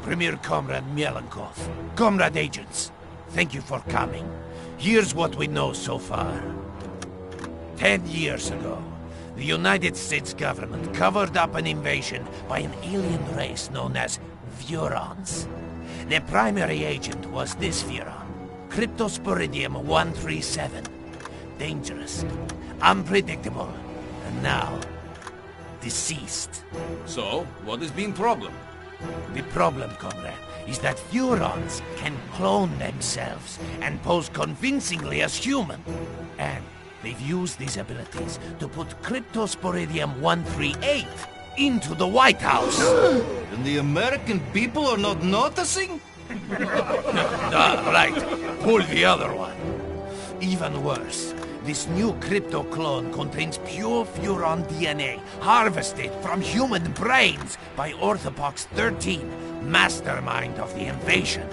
Premier Comrade Mielenkov, Comrade Agents, thank you for coming. Here's what we know so far. 10 years ago, the United States government covered up an invasion by an alien race known as Jcorrell1's. Their primary agent was this Furon, Cryptosporidium-137. Dangerous, unpredictable, and now, deceased. So, what has been problem? The problem, comrade, is that Jcorrell1's can clone themselves and pose convincingly as human. And they've used these abilities to put Cryptosporidium-138 into the White House. And the American people are not noticing? Right. Pull the other one. Even worse, this new crypto clone contains pure Furon DNA harvested from human brains by Orthopox 13, mastermind of the invasion.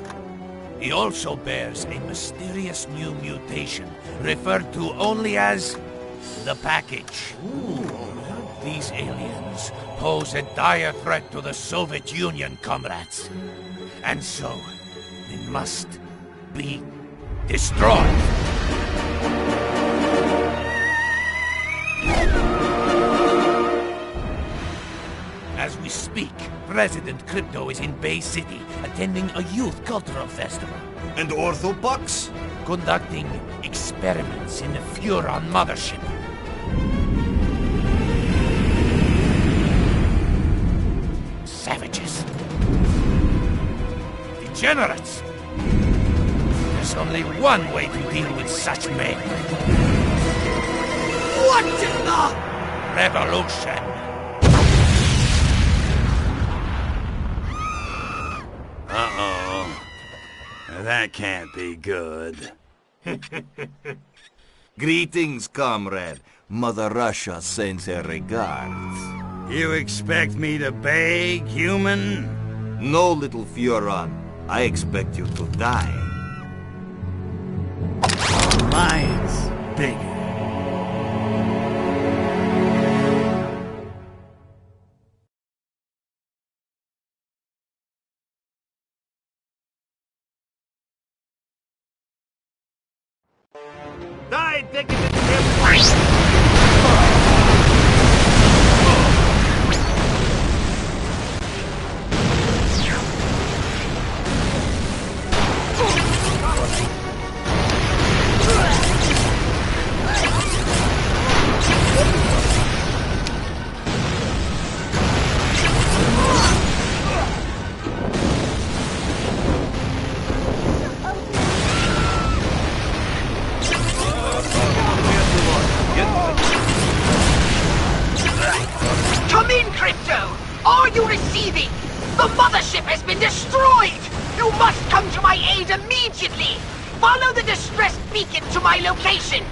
He also bears a mysterious new mutation referred to only as the Package. These aliens pose a dire threat to the Soviet Union, comrades. And so, they must be destroyed. As we speak, President Crypto is in Bay City, attending a youth cultural festival. And Orthopox? Conducting experiments in the Furon mothership. Savages. Degenerates. There's only one way to deal with such men. What in the... Revolution. Uh-oh. That can't be good. Greetings, comrade. Mother Russia sends her regards. You expect me to beg, human? No, little Furon. I expect you to die. Mine's bigger. Die, taking it Come in, Crypto! Are you receiving? The mothership has been destroyed! You must come to my aid immediately! Follow the distress beacon to my location!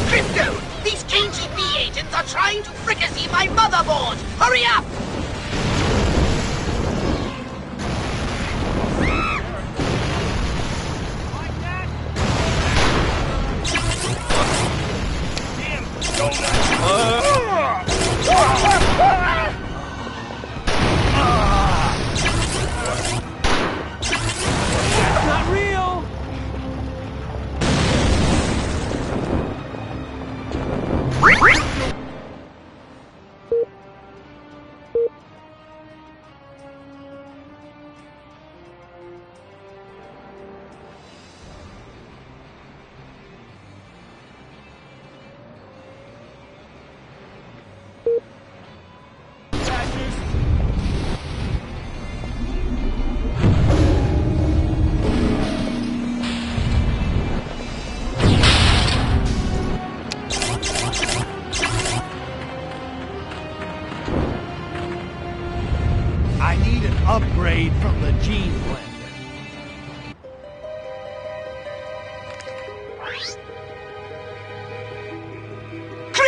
Crypto! These KGB agents are trying to fricassee my motherboard! Hurry up! Not real! I need an upgrade from the gene blender.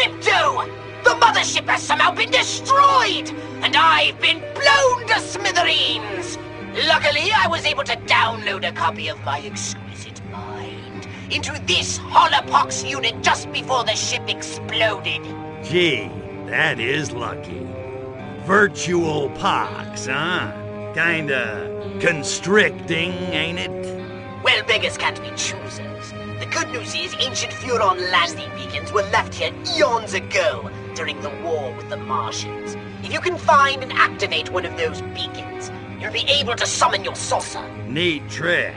Crypto! The mothership has somehow been destroyed! And I've been blown to smithereens! Luckily, I was able to download a copy of my exquisite mind into this holopox unit just before the ship exploded. Gee, that is lucky. Virtual pox, huh? Kinda constricting, ain't it? Well, beggars can't be choosers. The good news is ancient Furon landing beacons were left here eons ago during the war with the Martians. If you can find and activate one of those beacons, you'll be able to summon your saucer. Neat trick.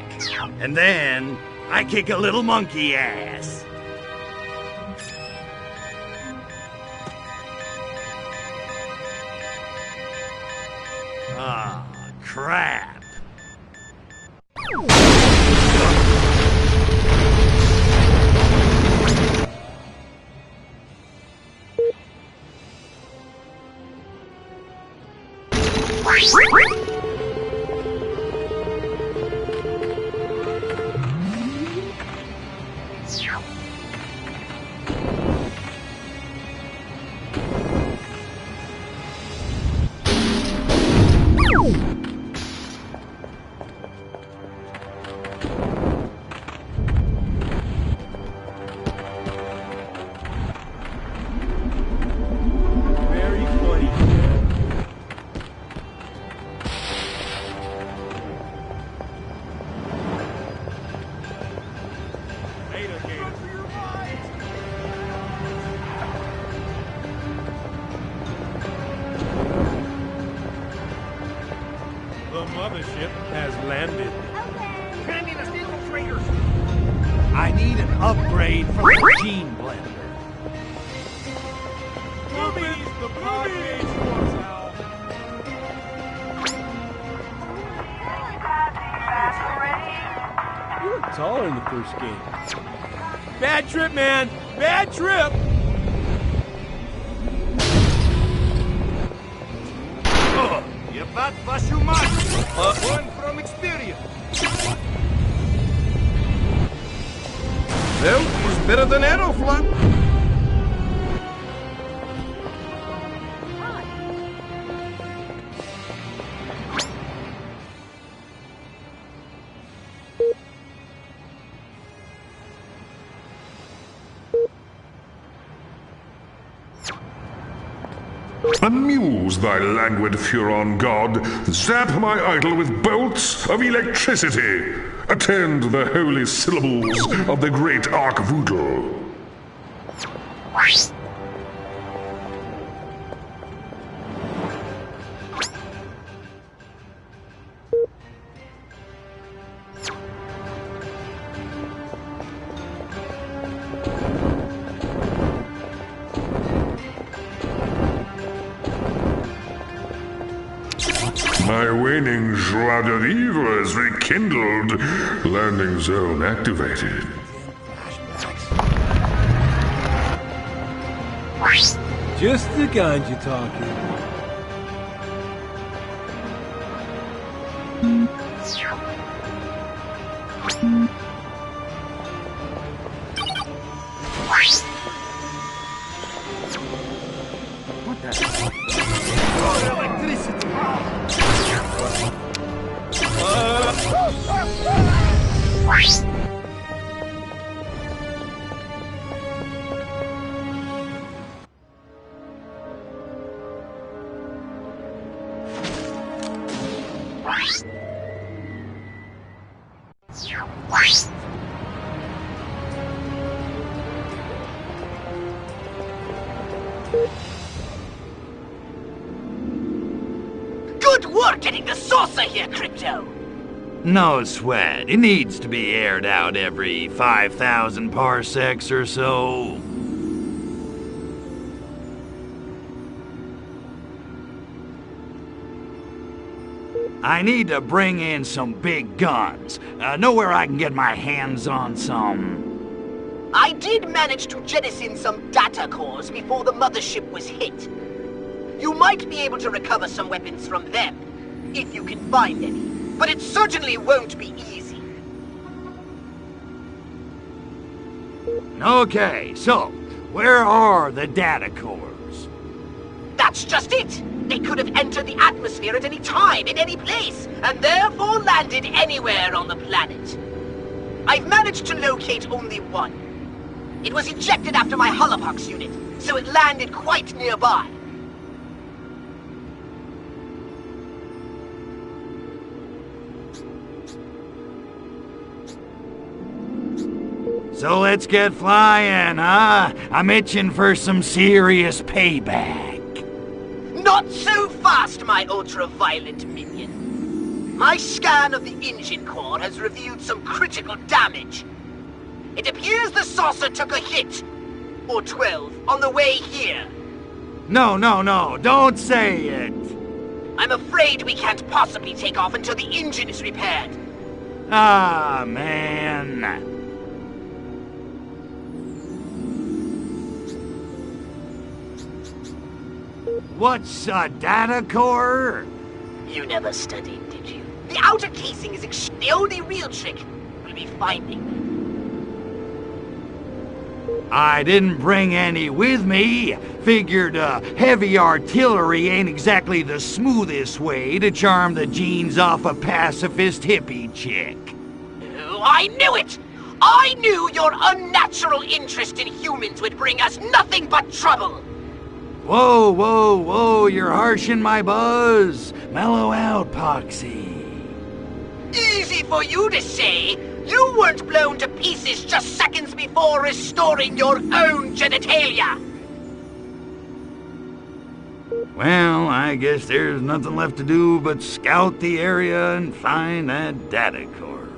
And then I kick a little monkey ass. Ah, crap. The mothership has landed. I need an upgrade from the gene blender. Boobies, the pod made yours, Al. You look taller in the first game. Bad trip, man. Bad trip. You bet was you must. One from experience. Well, it's better than Aeroflot. Amuse thy languid Furon god, zap my idol with bolts of electricity. Attend the holy syllables of the great Archvoodle. My waning joie de vivre is rekindled. Landing zone activated. Just the kind you're talking. Good work getting the saucer here, Crypto! No sweat. It needs to be aired out every 5,000 parsecs or so. I need to bring in some big guns. Know where I can get my hands on some. I did manage to jettison some data cores before the mothership was hit. You might be able to recover some weapons from them, if you can find any. But it certainly won't be easy. Okay, so, Where are the data cores? That's just it! They could have entered the atmosphere at any time, in any place, and therefore landed anywhere on the planet. I've managed to locate only one. It was ejected after my holopox unit, so it landed quite nearby. So let's get flying, huh? I'm itching for some serious payback. Not so fast, my ultra-violent minion. My scan of the engine core has revealed some critical damage. It appears the saucer took a hit, or 12, on the way here. No, don't say it. I'm afraid we can't possibly take off until the engine is repaired. Ah, man. What's a data core? You never studied, did you? The outer casing is the only real trick we'll be finding. I didn't bring any with me. Figured heavy artillery ain't exactly the smoothest way to charm the genes off a pacifist hippie chick. Oh, I knew it! I knew your unnatural interest in humans would bring us nothing but trouble! Whoa, you're harshing my buzz. Mellow out, Poxy. Easy for you to say. You weren't blown to pieces just seconds before restoring your own genitalia. Well, I guess there's nothing left to do but scout the area and find that data core.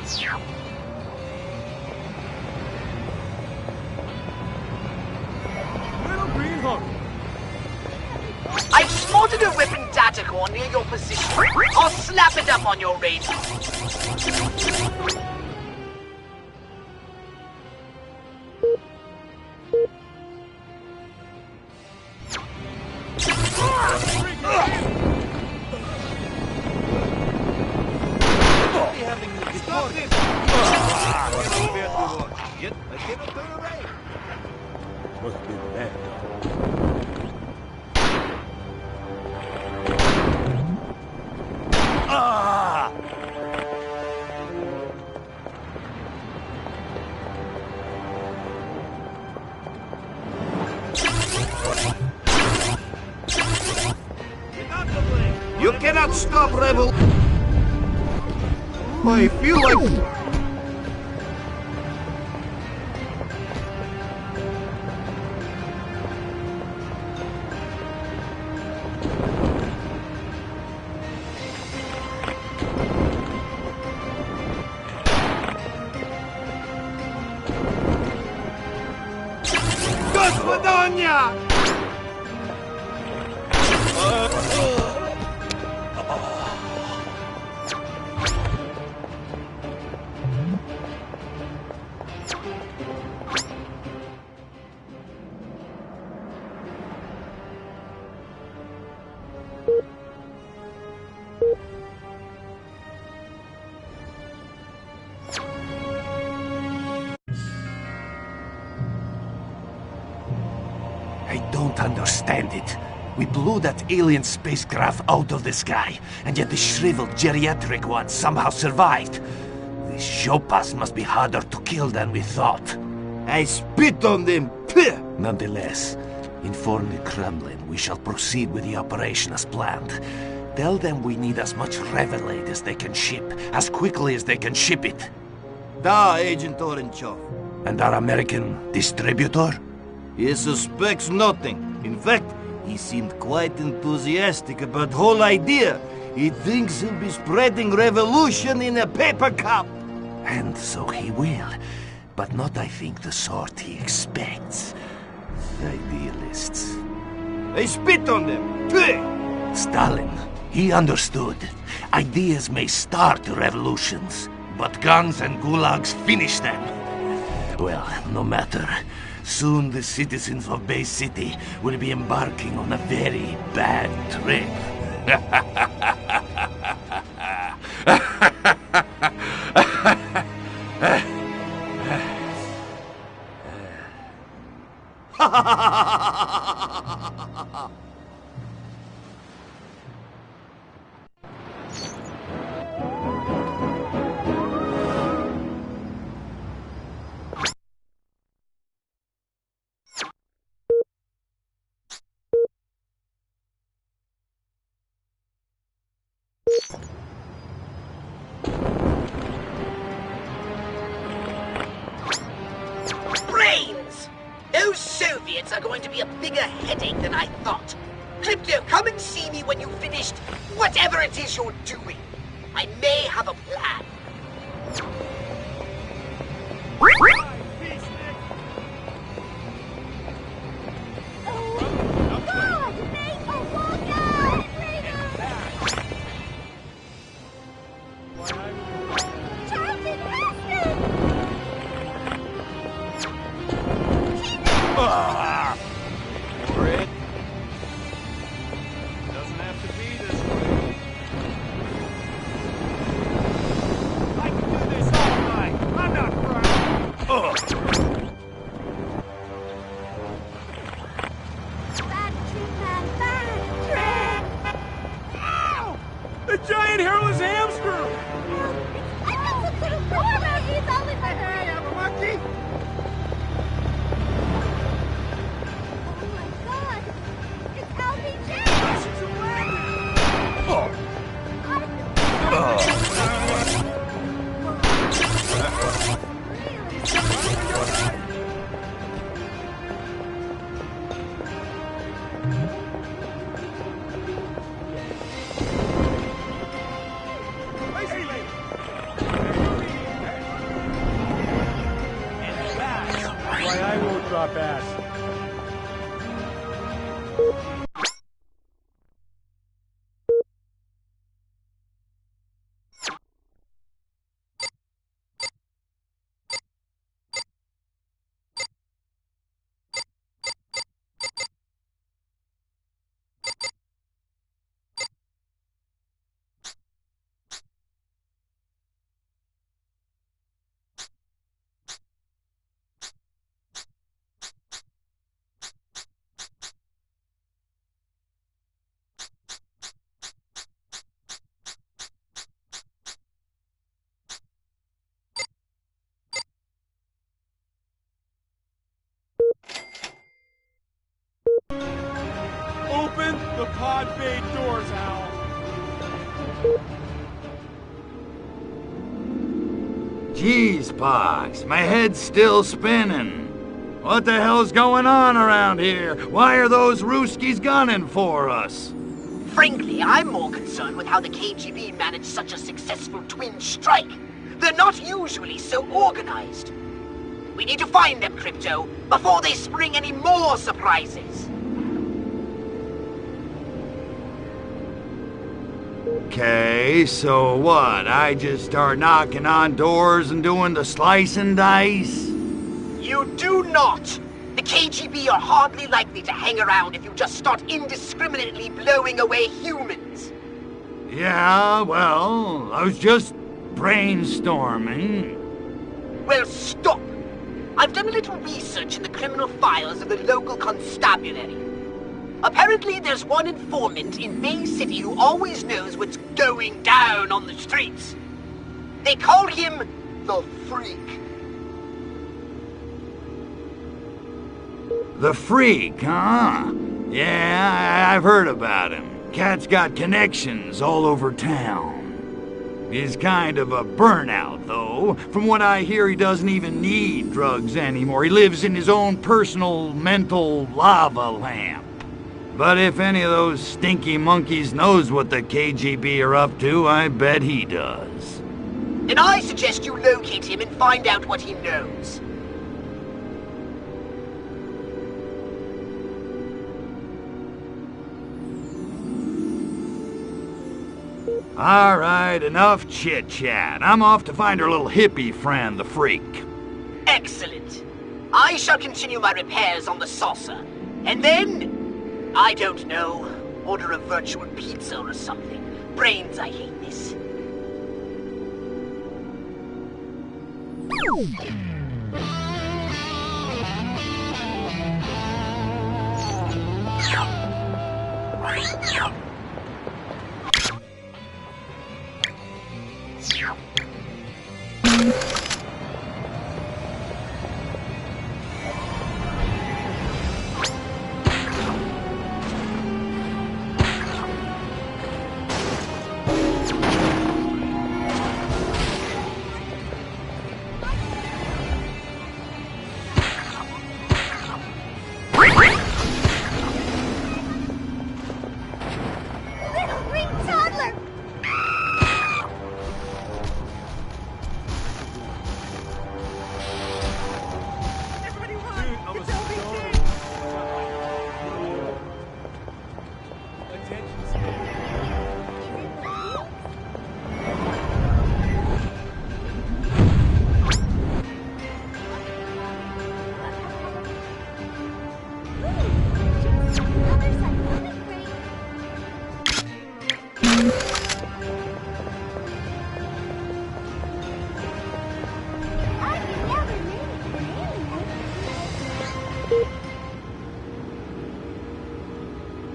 Little green hook. I've spotted a ripping data core near your position. I'll snap it up on your radar. Must be that. You cannot stop rebel. I feel like... I don't understand it. We blew that alien spacecraft out of the sky, and yet the shriveled geriatric one somehow survived. These Jopas must be harder to kill than we thought. I spit on them. Pah! Nonetheless, inform the Kremlin we shall proceed with the operation as planned. Tell them we need as much Revelade as they can ship, as quickly as they can ship it. Da, Agent Orenchov. And our American distributor? He suspects nothing. In fact, he seemed quite enthusiastic about the whole idea. He thinks he'll be spreading revolution in a paper cup. And so he will. But not, I think, the sort he expects. Idealists. I spit on them. Pah! Stalin, he understood. Ideas may start revolutions, but guns and gulags finish them. Well, no matter. Soon the citizens of Bay City will be embarking on a very bad trip. Brains! Those Soviets are going to be a bigger headache than I thought. Crypto, come and see me when you've finished whatever it is you're doing. I may have a plan. The giant hairless hamster! drop ass. Open the pod bay doors, Al. Jeez, Pox, my head's still spinning. What the hell's going on around here? Why are those Ruskies gunning for us? Frankly, I'm more concerned with how the KGB managed such a successful twin strike. They're not usually so organized. We need to find them, Crypto, before they spring any more surprises. Okay, so what? I just start knocking on doors and doing the slice and dice? You do not! The KGB are hardly likely to hang around if you just start indiscriminately blowing away humans. Yeah, well, I was just brainstorming. Well, stop! I've done a little research in the criminal files of the local constabulary. Apparently, there's one informant in Bay City who always knows what's going down on the streets. They call him the Freak. The Freak, huh? Yeah, I've heard about him. Cat's got connections all over town. He's kind of a burnout, though. From what I hear, he doesn't even need drugs anymore. He lives in his own personal mental lava lamp. But if any of those stinky monkeys knows what the KGB are up to, I bet he does. And I suggest you locate him and find out what he knows. All right, enough chit-chat. I'm off to find our little hippie friend, the Freak. Excellent. I shall continue my repairs on the saucer. And then, I don't know, order a virtual pizza or something. Brains, I hate this.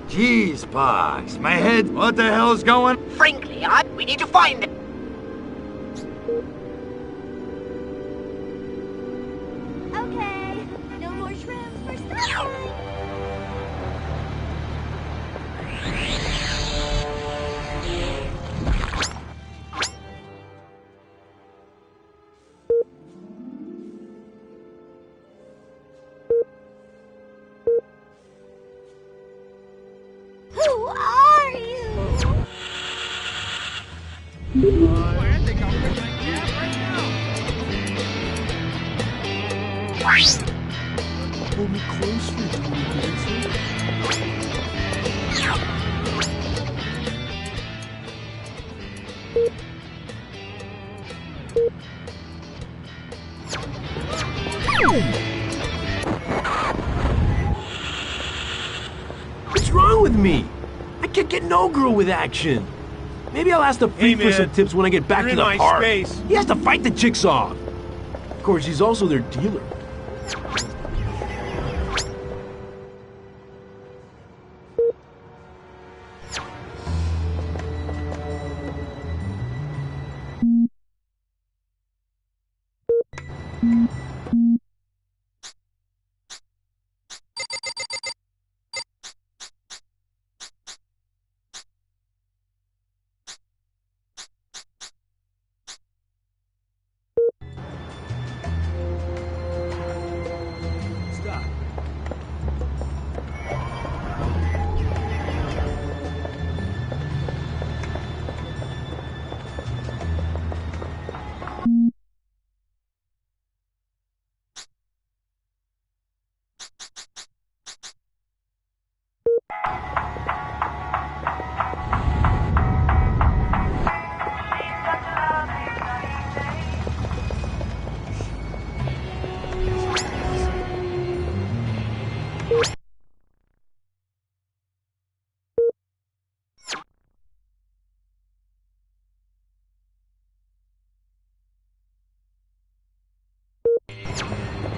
Jeez, Pox, my head... What the hell's going... Frankly, we need to find them. Okay, no more shrimps for supper. Who are you? pull me closer to me, Dancer. What's wrong with me? I can't get no girl with action. Maybe I'll ask the freak for some tips when I get back to the park. Space. He has to fight the chicks off. Of course, he's also their dealer.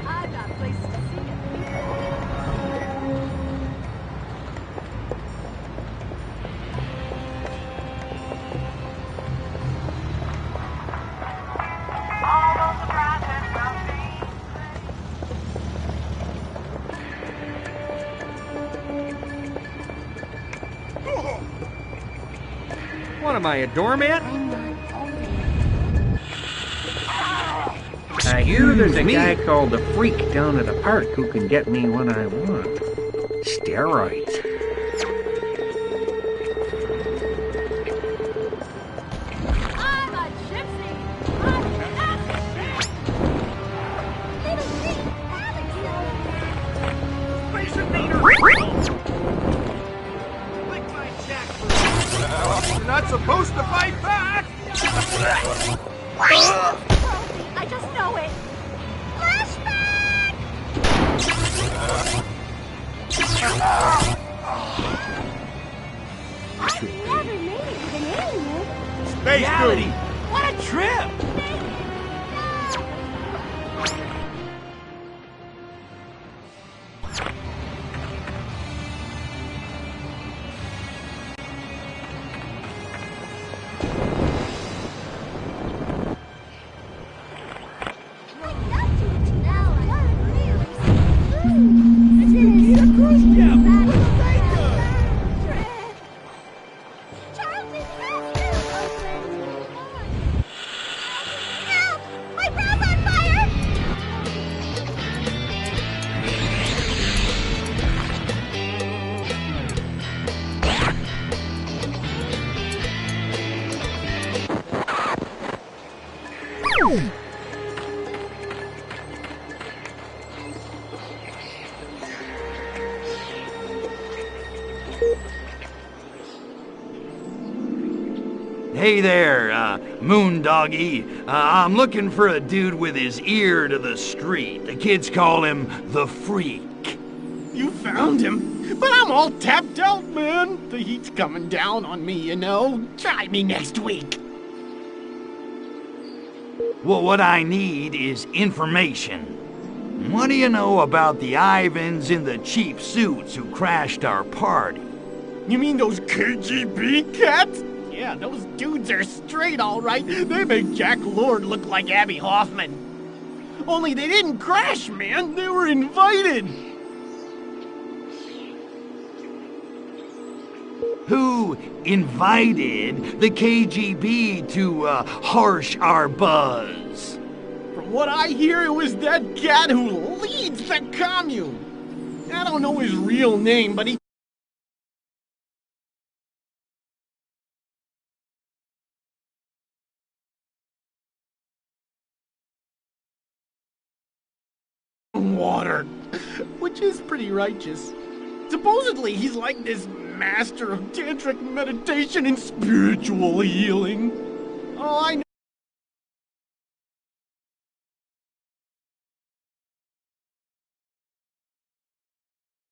I've got places to see it. What am I, a doormat? I hear there's a guy called the Freak down at the park who can get me what I want. Steroids. I'm a gypsy. I'm a little green You're not supposed to fight back! I just know it. Flashback! I've never made it with an alien. Space Reality. Goody! What a trip! Hey there, Moondoggy. I'm looking for a dude with his ear to the street. The kids call him the Freak. You found him? But I'm all tapped out, man. The heat's coming down on me, you know. Try me next week. Well, what I need is information. What do you know about the Ivans in the cheap suits who crashed our party? You mean those KGB cats? Yeah, those dudes are straight, all right. They make Jack Lord look like Abby Hoffman. Only they didn't crash, man. They were invited. Who invited the KGB to harsh our buzz? From what I hear, it was that cat who leads the commune. I don't know his real name, but he... water. Which is pretty righteous. Supposedly, he's like this master of tantric meditation and spiritual healing. All I